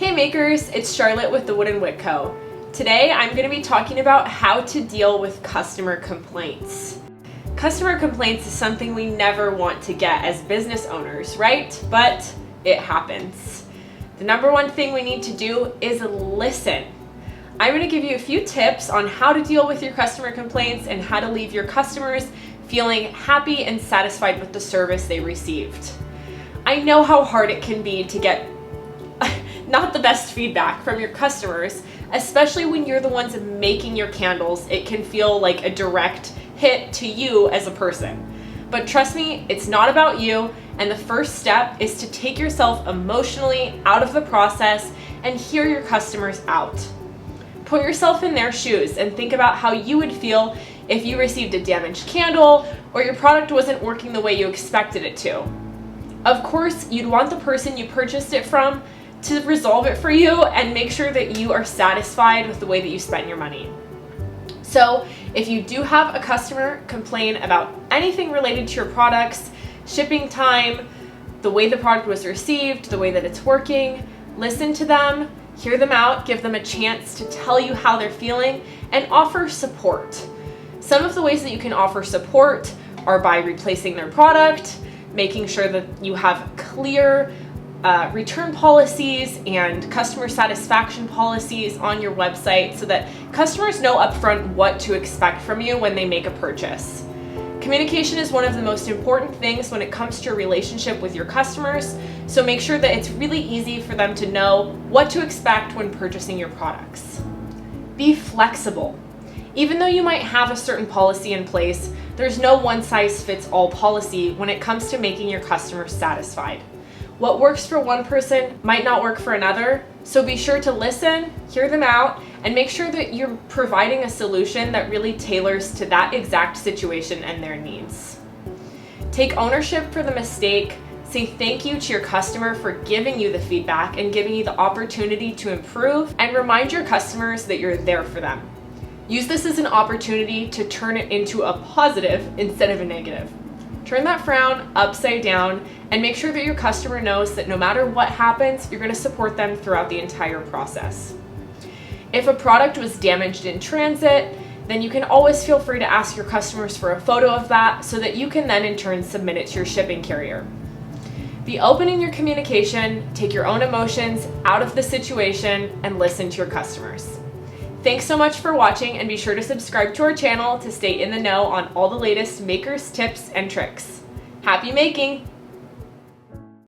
Hey makers, it's Charlotte with the Wooden Wick Co. Today I'm going to be talking about how to deal with customer complaints. Customer complaints is something we never want to get as business owners, right? But it happens. The number one thing we need to do is listen. I'm going to give you a few tips on how to deal with your customer complaints and how to leave your customers feeling happy and satisfied with the service they received. I know how hard it can be to get not the best feedback from your customers, especially when you're the ones making your candles. It can feel like a direct hit to you as a person. But trust me, it's not about you, and the first step is to take yourself emotionally out of the process and hear your customers out. Put yourself in their shoes and think about how you would feel if you received a damaged candle or your product wasn't working the way you expected it to. Of course, you'd want the person you purchased it from to resolve it for you and make sure that you are satisfied with the way that you spent your money. So if you do have a customer complain about anything related to your products, shipping time, the way the product was received, the way that it's working, listen to them, hear them out, give them a chance to tell you how they're feeling, and offer support. Some of the ways that you can offer support are by replacing their product, making sure that you have clear return policies and customer satisfaction policies on your website so that customers know upfront what to expect from you when they make a purchase. Communication is one of the most important things when it comes to your relationship with your customers, so make sure that it's really easy for them to know what to expect when purchasing your products. Be flexible. Even though you might have a certain policy in place, there's no one-size-fits-all policy when it comes to making your customers satisfied. What works for one person might not work for another, so be sure to listen, hear them out, and make sure that you're providing a solution that really tailors to that exact situation and their needs. Take ownership for the mistake, say thank you to your customer for giving you the feedback and giving you the opportunity to improve, and remind your customers that you're there for them. Use this as an opportunity to turn it into a positive instead of a negative. Turn that frown upside down and make sure that your customer knows that no matter what happens, you're going to support them throughout the entire process. If a product was damaged in transit, then you can always feel free to ask your customers for a photo of that so that you can then in turn submit it to your shipping carrier. Be open in your communication, take your own emotions out of the situation, and listen to your customers. Thanks so much for watching, and be sure to subscribe to our channel to stay in the know on all the latest makers, tips, and tricks. Happy making!